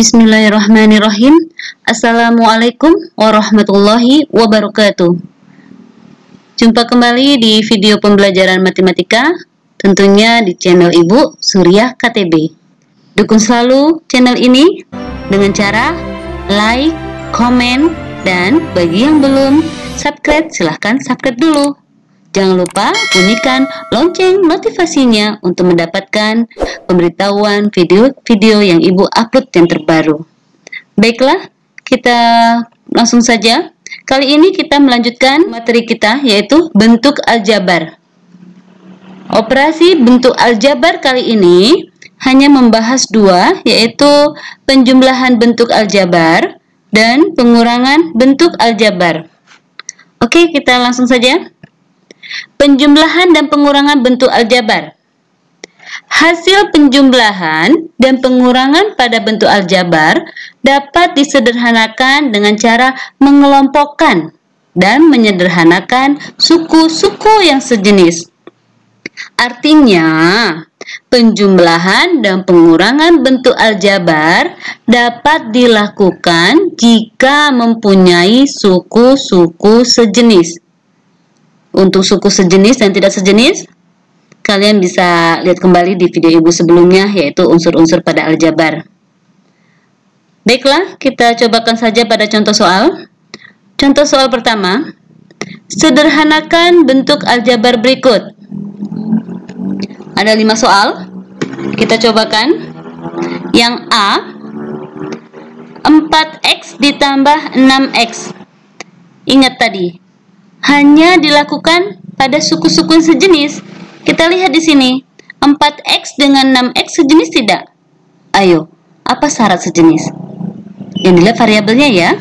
Bismillahirrahmanirrahim. Assalamualaikum warahmatullahi wabarakatuh. Jumpa kembali di video pembelajaran matematika, tentunya di channel Ibu Suriah KTB. Dukung selalu channel ini dengan cara like, komen, dan bagi yang belum subscribe, silahkan subscribe dulu. Jangan lupa bunyikan lonceng notifikasinya untuk mendapatkan pemberitahuan video-video yang Ibu upload yang terbaru. Baiklah, kita langsung saja. Kali ini kita melanjutkan materi kita, yaitu bentuk aljabar. Operasi bentuk aljabar kali ini hanya membahas dua, yaitu penjumlahan bentuk aljabar dan pengurangan bentuk aljabar. Oke, kita langsung saja. Penjumlahan dan pengurangan bentuk aljabar. Hasil penjumlahan dan pengurangan pada bentuk aljabar dapat disederhanakan dengan cara mengelompokkan dan menyederhanakan suku-suku yang sejenis. Artinya, penjumlahan dan pengurangan bentuk aljabar dapat dilakukan jika mempunyai suku-suku sejenis. Untuk suku sejenis dan tidak sejenis, kalian bisa lihat kembali di video Ibu sebelumnya, yaitu unsur-unsur pada aljabar. Baiklah, kita cobakan saja pada contoh soal. Contoh soal pertama, sederhanakan bentuk aljabar berikut. Ada 5 soal, kita cobakan. Yang A, 4x ditambah 6x. Ingat tadi, hanya dilakukan pada suku-suku yang sejenis. Kita lihat di sini, 4x dengan 6x sejenis tidak? Ayo, apa syarat sejenis? Yang dilihat variabelnya ya.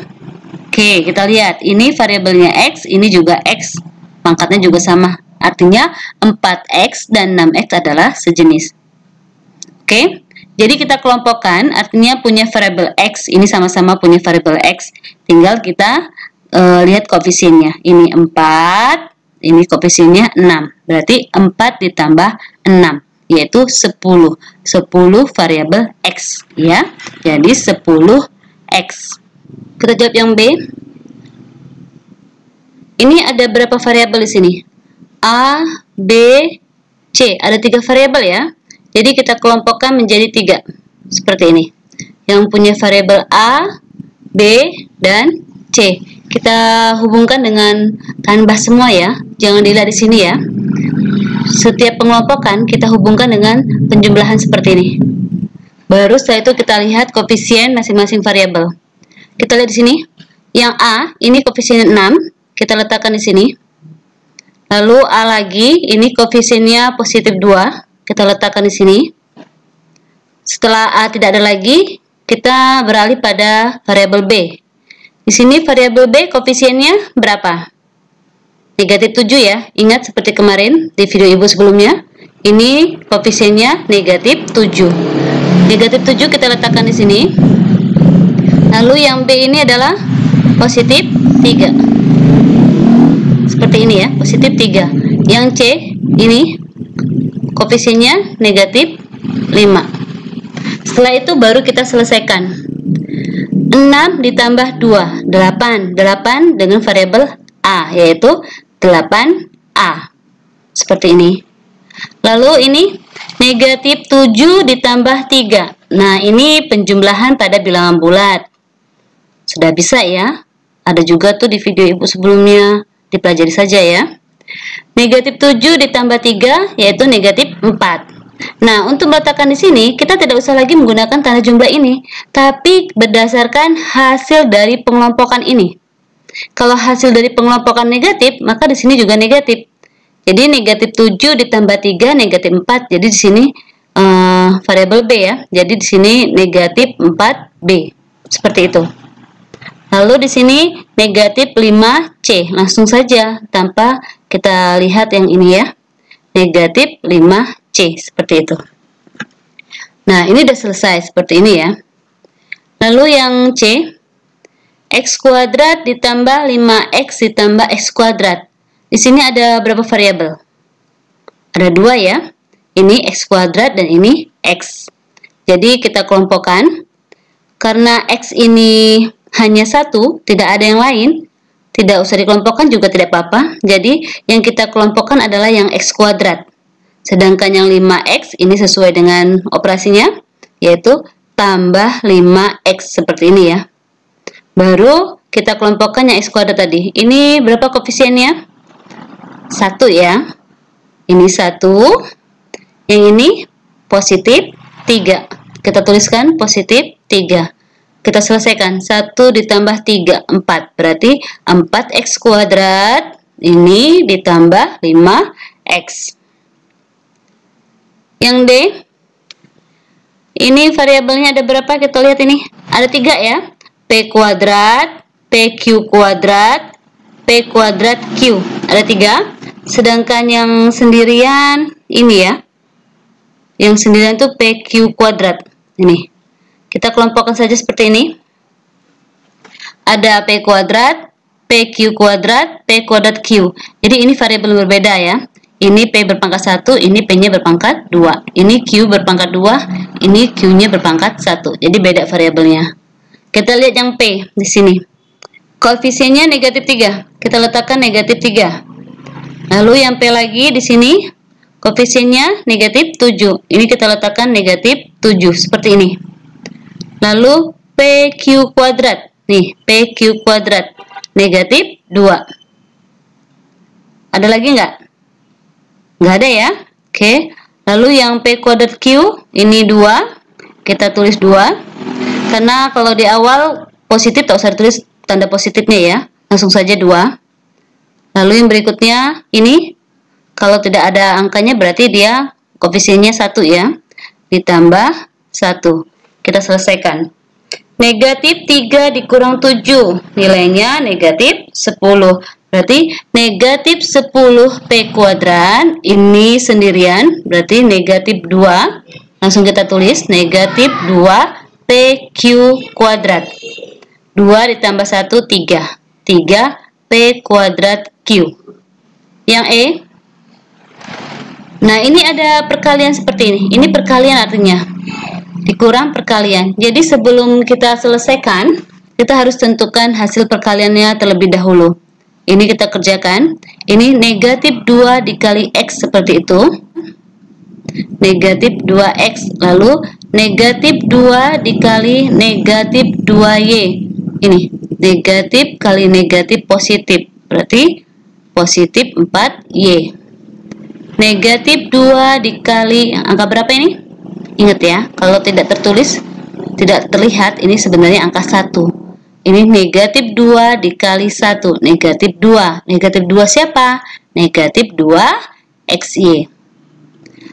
Oke, kita lihat. Ini variabelnya x, ini juga x. Pangkatnya juga sama. Artinya 4x dan 6x adalah sejenis. Oke, jadi kita kelompokkan, artinya punya variabel x. Ini sama-sama punya variabel x. Tinggal kita lihat koefisiennya. Ini 4, ini koefisiennya 6. Berarti 4 ditambah 6, yaitu 10. 10 variabel x, ya. Jadi 10x. Kita jawab yang B. Ini ada berapa variabel di sini? A, B, C. Ada 3 variabel ya. Jadi kita kelompokkan menjadi 3. Seperti ini. Yang punya variabel A, B, dan C. Kita hubungkan dengan tambah semua ya. Jangan dilihat di sini ya. Setiap pengelompokan kita hubungkan dengan penjumlahan seperti ini. Baru setelah itu kita lihat koefisien masing-masing variabel. Kita lihat di sini. Yang A, ini koefisiennya 6. Kita letakkan di sini. Lalu A lagi, ini koefisiennya positif 2. Kita letakkan di sini. Setelah A tidak ada lagi, kita beralih pada variabel B. Di sini variabel B koefisiennya berapa? Negatif 7 ya. Ingat seperti kemarin di video Ibu sebelumnya. Ini koefisiennya negatif 7. Negatif 7 kita letakkan di sini. Lalu yang B ini adalah positif 3. Seperti ini ya, positif 3. Yang C ini koefisiennya negatif 5. Setelah itu baru kita selesaikan. 6 ditambah 2, 8. 8 dengan variabel A, yaitu 8A. Seperti ini. Lalu ini negatif 7 ditambah 3. Nah, ini penjumlahan pada bilangan bulat. Sudah bisa ya. Ada juga tuh di video Ibu sebelumnya. Dipelajari saja ya. Negatif 7 ditambah 3, yaitu negatif 4. Nah, untuk meletakkan di sini, kita tidak usah lagi menggunakan tanda jumlah ini, tapi berdasarkan hasil dari pengelompokan ini. Kalau hasil dari pengelompokan negatif, maka di sini juga negatif. Jadi negatif 7 ditambah 3, negatif 4. Jadi di sini variabel B ya. Jadi di sini negatif 4B. Seperti itu. Lalu di sini negatif 5C. Langsung saja, tanpa kita lihat yang ini ya. Negatif 5C, seperti itu. Nah, ini udah selesai seperti ini ya. Lalu yang C, x kuadrat ditambah 5x ditambah x kuadrat. Di sini ada berapa variabel? Ada 2 ya. Ini x kuadrat dan ini x. Jadi kita kelompokkan. Karena X ini hanya satu, tidak ada yang lain, tidak usah dikelompokkan juga tidak apa-apa. Jadi yang kita kelompokkan adalah yang X kuadrat. Sedangkan yang 5X ini sesuai dengan operasinya, yaitu tambah 5X seperti ini ya. Baru kita kelompokkan yang X kuadrat tadi. Ini berapa koefisiennya? 1 ya. Ini 1. Yang ini positif 3. Kita tuliskan positif 3. Kita selesaikan. 1 ditambah 3, 4. Berarti 4X kuadrat ini ditambah 5X. Yang D, ini variabelnya ada berapa? Kita lihat ini. Ada 3 ya. P kuadrat, PQ kuadrat, P kuadrat Q. Ada 3. Sedangkan yang sendirian ini ya. Yang sendirian itu PQ kuadrat. Ini. Kita kelompokkan saja seperti ini. Ada P kuadrat, PQ kuadrat, P kuadrat Q. Jadi ini variabel berbeda ya. Ini P berpangkat 1, ini P-nya berpangkat 2. Ini Q berpangkat 2, ini Q-nya berpangkat 1. Jadi beda variabelnya. Kita lihat yang P di sini. Koefisiennya negatif 3. Kita letakkan negatif 3. Lalu yang P lagi di sini, koefisiennya negatif 7. Ini kita letakkan negatif 7, seperti ini. Lalu PQ kuadrat. Nih, PQ kuadrat. Negatif 2. Ada lagi nggak? Nggak ada ya? Oke. Lalu yang P kuadrat Q, ini 2. Kita tulis 2. Karena kalau di awal positif, tak usah tulis tanda positifnya ya. Langsung saja 2. Lalu yang berikutnya, ini. Kalau tidak ada angkanya, berarti dia koefisiennya 1 ya. Ditambah 1. Kita selesaikan. Negatif 3 dikurang 7. Nilainya negatif 10. Berarti negatif 10 P kuadrat. Ini sendirian. Berarti negatif 2. Langsung kita tulis. Negatif 2 PQ kuadrat. 2 ditambah 1, 3. 3 P kuadrat Q. Yang E. Nah, ini ada perkalian seperti ini. Ini perkalian artinya. Dikurang perkalian. Jadi sebelum kita selesaikan, kita harus tentukan hasil perkaliannya terlebih dahulu. Ini kita kerjakan. Ini negatif 2 dikali X seperti itu. Negatif 2X. Lalu negatif 2 dikali negatif 2Y. Ini negatif kali negatif positif. Berarti positif 4Y. Negatif 2 dikali angka berapa ini? Ingat ya, kalau tidak tertulis, tidak terlihat, ini sebenarnya angka 1. Ini negatif 2 dikali 1. Negatif 2. Negatif 2 siapa? Negatif 2XY.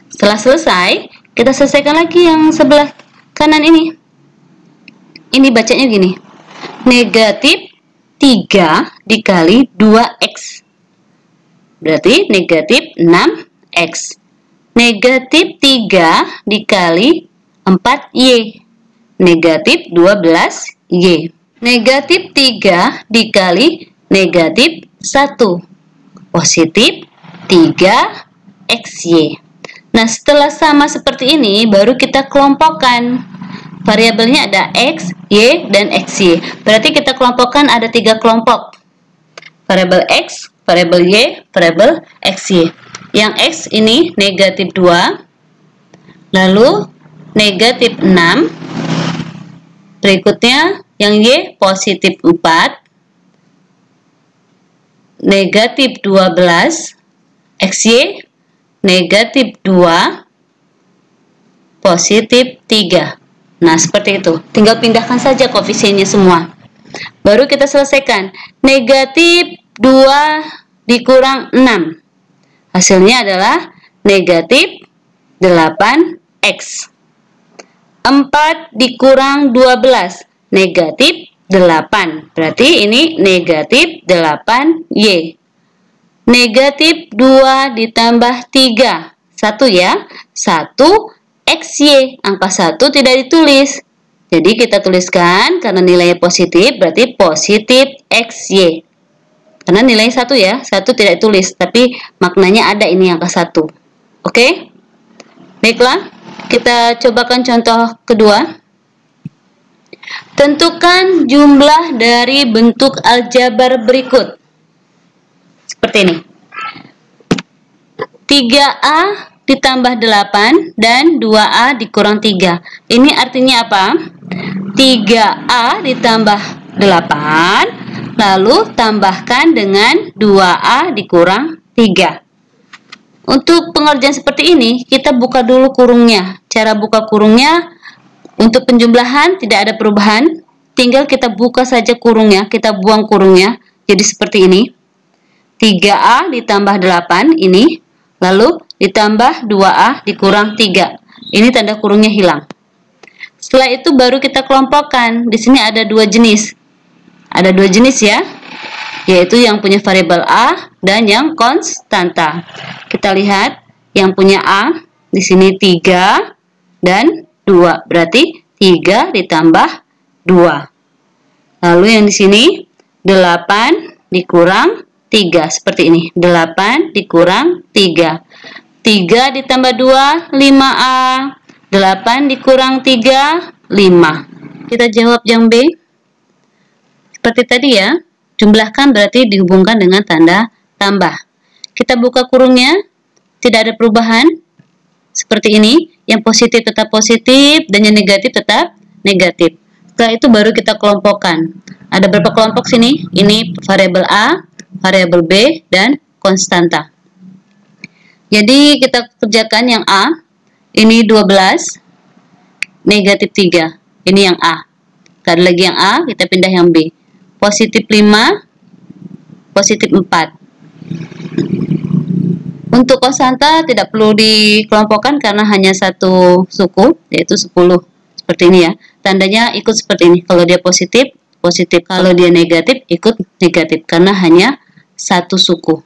Setelah selesai, kita selesaikan lagi yang sebelah kanan ini. Ini bacanya gini. Negatif 3 dikali 2X. Berarti negatif 6X. Negatif 3 dikali 4Y. Negatif 12Y. Negatif 3 dikali negatif 1. Positif 3XY. Nah, setelah sama seperti ini, baru kita kelompokkan. Variabelnya ada X, Y, dan XY. Berarti kita kelompokkan ada 3 kelompok. Variabel X, variabel Y, variabel XY. Yang X ini negatif 2, lalu negatif 6, berikutnya yang Y positif 4, negatif 12, XY negatif 2, positif 3. Nah, seperti itu. Tinggal pindahkan saja koefisiennya semua. Baru kita selesaikan. Negatif 2 dikurang 6. Hasilnya adalah negatif 8X. 4 dikurang 12. Negatif 8. Berarti ini negatif 8Y. Negatif 2 ditambah 3. 1 ya. 1XY. Angka 1 tidak ditulis. Jadi kita tuliskan karena nilainya positif, berarti positif XY. Karena nilai 1 ya, 1 tidak tulis, tapi maknanya ada ini angka 1. Oke? Baiklah, kita cobakan contoh kedua. Tentukan jumlah dari bentuk aljabar berikut. Seperti ini. 3A ditambah 8 dan 2A dikurang 3. Ini artinya apa? 3A ditambah 8, lalu tambahkan dengan 2A dikurang 3. Untuk pengerjaan seperti ini, kita buka dulu kurungnya. Cara buka kurungnya, untuk penjumlahan tidak ada perubahan, tinggal kita buka saja kurungnya, kita buang kurungnya. Jadi seperti ini. 3A ditambah 8 ini, lalu ditambah 2A dikurang 3. Ini tanda kurungnya hilang. Setelah itu baru kita kelompokkan. Di sini ada dua jenis. Ada dua jenis ya, yaitu yang punya variabel A dan yang konstanta. Kita lihat yang punya A di sini 3 dan 2, berarti 3 ditambah 2. Lalu yang di sini 8 dikurang 3, seperti ini. 8 dikurang 3. 3 ditambah 2, 5A. 8 dikurang 3, 5. Kita jawab yang B. Seperti tadi ya, jumlahkan berarti dihubungkan dengan tanda tambah. Kita buka kurungnya, tidak ada perubahan. Seperti ini, yang positif tetap positif dan yang negatif tetap negatif. Setelah itu baru kita kelompokkan. Ada berapa kelompok sini? Ini variabel A, variabel B, dan konstanta. Jadi kita kerjakan yang A, ini 12, negatif 3. Ini yang A. Ada lagi yang A, kita pindah yang B. Positif 5, positif 4. Untuk konstanta tidak perlu dikelompokkan karena hanya satu suku, yaitu 10. Seperti ini ya. Tandanya ikut seperti ini. Kalau dia positif, positif. Kalau dia negatif, ikut negatif. Karena hanya satu suku.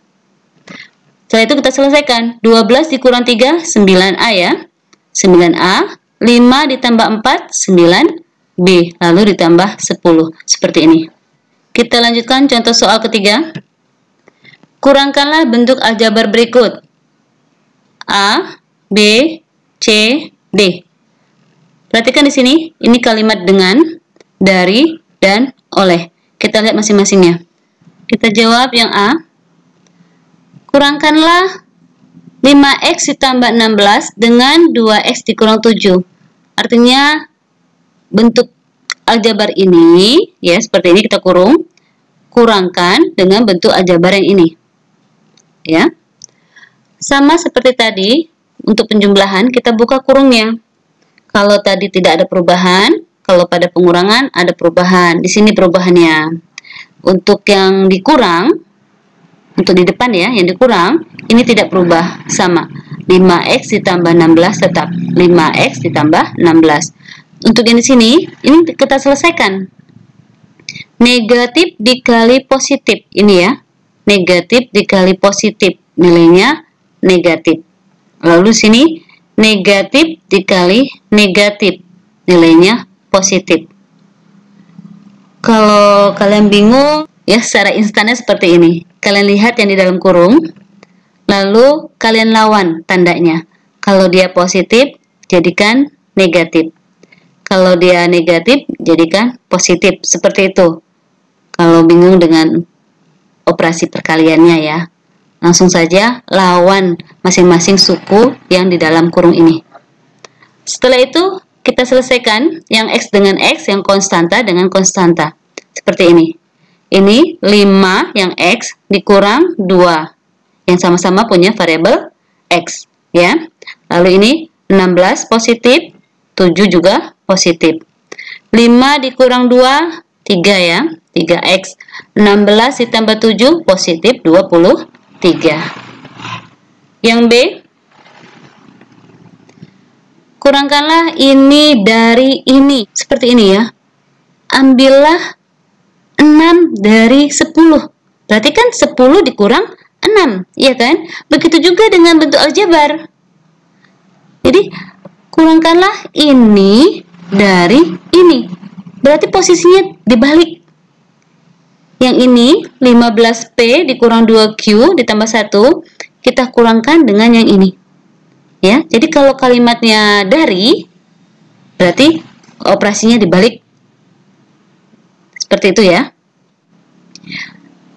Setelah itu kita selesaikan. 12 dikurang 3, 9A ya. 9A. 5 ditambah 4, 9B. Lalu ditambah 10. Seperti ini. Kita lanjutkan contoh soal ketiga. Kurangkanlah bentuk aljabar berikut. A, B, C, D. Perhatikan di sini, ini kalimat dengan, dari, dan oleh. Kita lihat masing-masingnya. Kita jawab yang A. Kurangkanlah 5x ditambah 16 dengan 2x dikurang 7. Artinya bentuk aljabar ini, ya seperti ini kita kurangkan dengan bentuk aljabar yang ini. Ya. Sama seperti tadi, untuk penjumlahan kita buka kurungnya. Kalau tadi tidak ada perubahan, kalau pada pengurangan ada perubahan. Di sini perubahannya. Untuk yang dikurang, untuk di depan ya, yang dikurang, ini tidak berubah, sama. 5x ditambah 16 tetap 5x ditambah 16. Untuk yang di sini, ini kita selesaikan. Negatif dikali positif, ini ya. Negatif dikali positif, nilainya negatif. Lalu sini negatif dikali negatif, nilainya positif. Kalau kalian bingung, ya secara instannya seperti ini. Kalian lihat yang di dalam kurung, lalu kalian lawan tandanya. Kalau dia positif, jadikan negatif. Kalau dia negatif, jadikan positif. Seperti itu. Kalau bingung dengan operasi perkaliannya ya, langsung saja lawan masing-masing suku yang di dalam kurung ini. Setelah itu kita selesaikan yang X dengan X, yang konstanta dengan konstanta. Seperti ini. Ini 5 yang X dikurang 2 yang sama-sama punya variabel X ya. Lalu ini 16 positif, 7 juga positif. 5 dikurang 2, 3 ya. 3x. 16 ditambah 7 positif 23. Yang B, kurangkanlah ini dari ini. Seperti ini ya. Ambillah 6 dari 10. Berarti kan 10 dikurang 6, iya kan? Begitu juga dengan bentuk aljabar. Jadi, kurangkanlah ini dari ini. Berarti posisinya dibalik. Yang ini 15P dikurang 2Q ditambah 1, kita kurangkan dengan yang ini. Ya, jadi kalau kalimatnya dari, berarti operasinya dibalik. Seperti itu ya.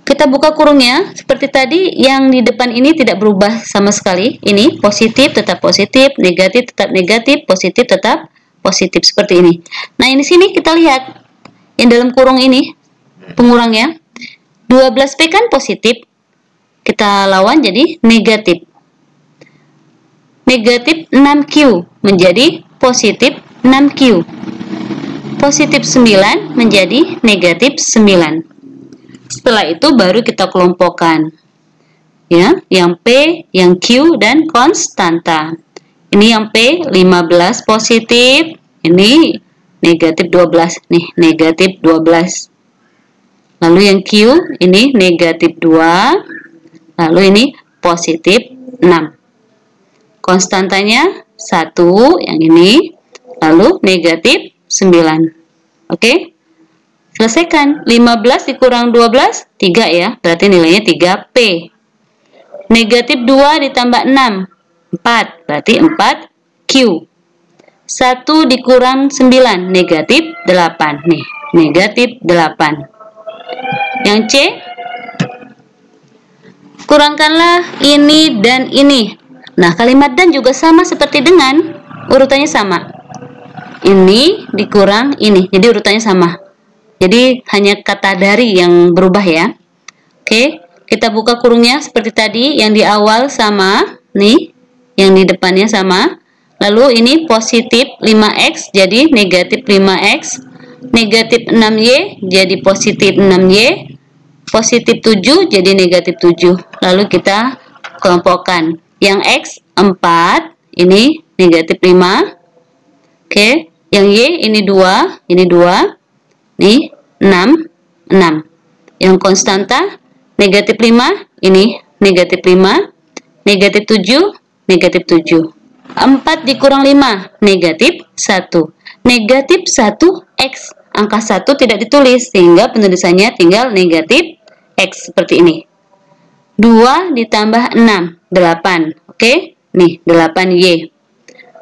Kita buka kurungnya, seperti tadi yang di depan ini tidak berubah sama sekali. Ini positif tetap positif, negatif tetap negatif, positif tetap positif, seperti ini. Nah, ini sini kita lihat yang dalam kurung ini pengurangnya 12P kan positif, kita lawan jadi negatif. Negatif 6Q menjadi positif 6Q. Positif 9 menjadi negatif 9. Setelah itu baru kita kelompokkan. Ya, yang P, yang Q, dan konstanta. Ini yang P 15 positif, ini negatif 12 nih, negatif 12. Lalu yang Q ini negatif 2, lalu ini positif 6. Konstantanya 1 yang ini, lalu negatif 9. Oke? Selesaikan. 15 dikurang 12, 3 ya. Berarti nilainya 3P. Negatif 2 ditambah 6, 4. Berarti 4Q. 1 dikurang 9, negatif 8. Nih, negatif 8. Yang C, kurangkanlah ini dan ini. Nah, kalimat dan juga sama seperti dengan, urutannya sama. Ini dikurang ini, jadi urutannya sama. Jadi hanya kata dari yang berubah ya. Oke, kita buka kurungnya seperti tadi, yang di awal sama, nih, yang di depannya sama. Lalu ini positif 5X jadi negatif 5X, negatif 6Y jadi positif 6Y, positif 7 jadi negatif 7. Lalu kita kelompokkan. Yang X 4, ini negatif 5. Oke, yang Y ini 2, ini 2. Nih, 6, 6. Yang konstanta, negatif 5, ini negatif 5, negatif 7, negatif 7. 4 dikurang 5, negatif 1. Negatif 1X, angka 1 tidak ditulis, sehingga penulisannya tinggal negatif X, seperti ini. 2 ditambah 6, 8. Oke, nih, 8Y.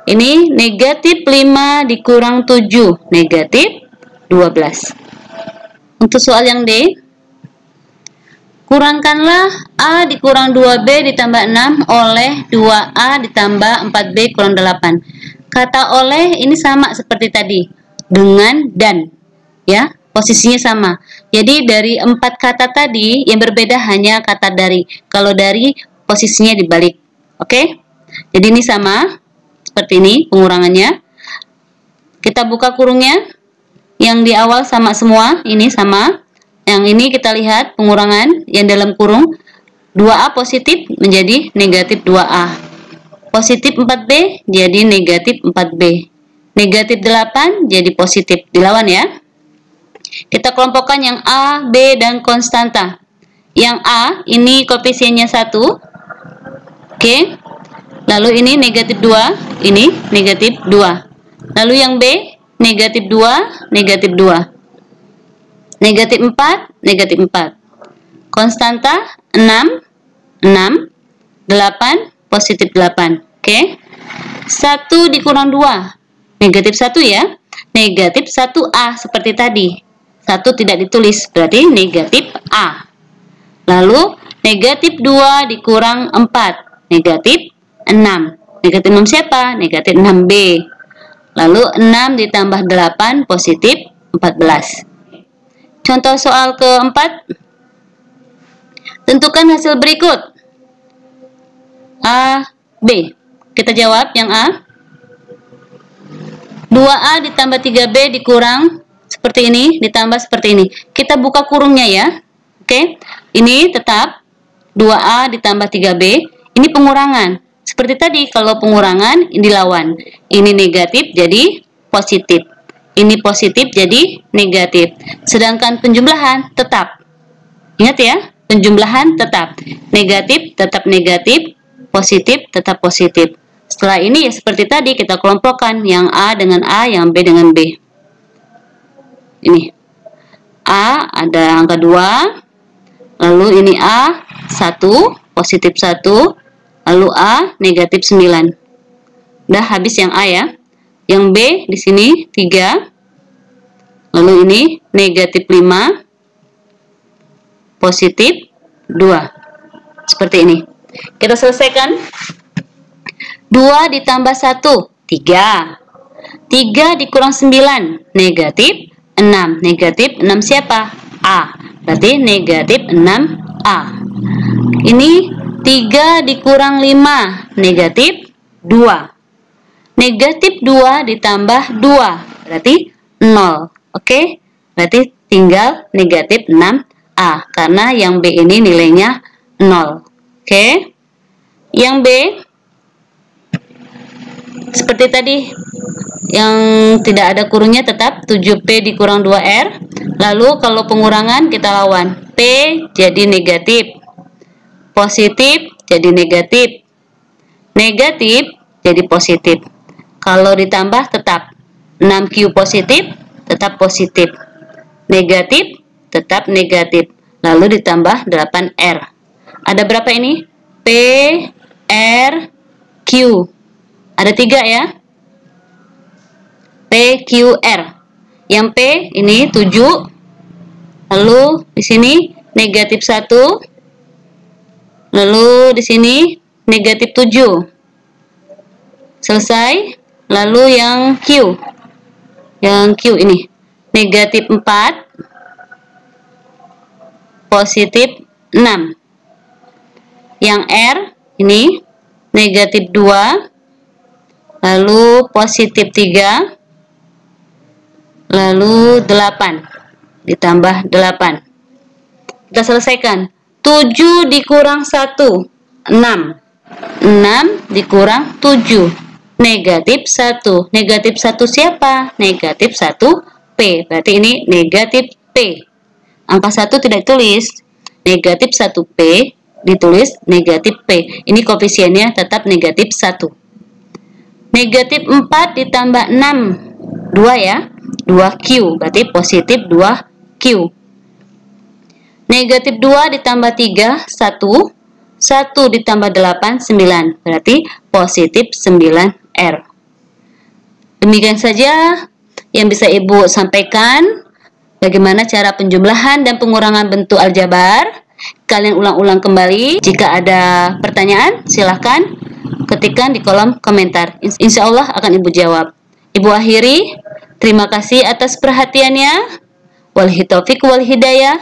Ini negatif 5 dikurang 7, negatif 12. Untuk soal yang D, kurangkanlah A dikurang 2B ditambah 6 oleh 2A ditambah 4B kurang 8. Kata oleh ini sama seperti tadi, dengan dan, ya, posisinya sama. Jadi dari 4 kata tadi yang berbeda hanya kata dari. Kalau dari posisinya dibalik. Oke? Jadi ini sama, seperti ini pengurangannya. Kita buka kurungnya. Yang di awal sama semua, ini sama. Yang ini kita lihat pengurangan yang dalam kurung 2A positif menjadi negatif 2A. Positif 4B jadi negatif 4B. Negatif 8 jadi positif. Dilawan ya. Kita kelompokkan yang A, B, dan konstanta. Yang A ini koefisiennya 1. Oke. Lalu ini negatif 2, ini negatif 2. Lalu yang B negatif 2, negatif 2. Negatif 4, negatif 4. Konstanta 6, 6, 8, positif 8. Oke. 1 dikurang 2, negatif 1 ya. Negatif 1A seperti tadi. 1 tidak ditulis, berarti negatif A. Lalu negatif 2 dikurang 4, negatif 6. Negatif 6 siapa? Negatif 6B. Lalu 6 ditambah 8 positif 14. Contoh soal keempat. Tentukan hasil berikut. A, B. Kita jawab yang A. 2A ditambah 3B dikurang seperti ini, ditambah seperti ini. Kita buka kurungnya ya. Oke. Ini tetap 2A ditambah 3B. Ini pengurangan. Seperti tadi, kalau pengurangan dilawan. Ini negatif jadi positif. Ini positif jadi negatif. Sedangkan penjumlahan tetap. Ingat ya, penjumlahan tetap. Negatif tetap negatif, positif tetap positif. Setelah ini ya seperti tadi, kita kelompokkan yang A dengan A, yang B dengan B. Ini. A ada angka 2. Lalu ini A 1, positif 1. Lalu A negatif 9. Udah habis yang A ya. Yang B di sini 3. Lalu ini negatif 5, positif 2. Seperti ini. Kita selesaikan. 2 ditambah 1, 3. 3 dikurang 9, negatif 6. Negatif 6 siapa? A. Berarti negatif 6A. Ini 3 dikurang 5, negatif 2. Negatif 2 ditambah 2, berarti 0. Oke? Berarti tinggal negatif 6A. Karena yang B ini nilainya 0. Oke? Yang B seperti tadi, yang tidak ada kurungnya tetap 7P dikurang 2R. Lalu kalau pengurangan kita lawan. P jadi negatif, positif jadi negatif, negatif jadi positif. Kalau ditambah tetap 6Q positif, tetap positif, negatif tetap negatif. Lalu ditambah 8R. Ada berapa ini? P, R, Q. Ada 3 ya. P, Q, R. Yang P ini 7. Lalu di sini negatif 1. Lalu di sini negatif 7. Selesai. Lalu yang Q. Yang Q ini negatif 4. Positif 6. Yang R ini negatif 2. Lalu positif 3. Lalu 8. Ditambah 8. Kita selesaikan. 7 dikurang 1, 6. 6 dikurang 7, negatif 1. Negatif 1 siapa? Negatif 1P. Berarti ini negatif P. Angka 1 tidak ditulis. Negatif 1P ditulis negatif P. Ini koefisiennya tetap negatif 1. Negatif 4 ditambah 6, 2 ya. 2Q, berarti positif 2Q. Negatif 2 ditambah 3, 1. 1 ditambah 8, 9. Berarti positif 9R. Demikian saja yang bisa Ibu sampaikan. Bagaimana cara penjumlahan dan pengurangan bentuk aljabar. Kalian ulang-ulang kembali. Jika ada pertanyaan, silahkan ketikkan di kolom komentar. Insya Allah akan Ibu jawab. Ibu akhiri. Terima kasih atas perhatiannya. Wabillahi taufiq wal hidayah.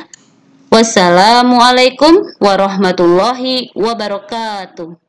Wassalamualaikum warahmatullahi wabarakatuh.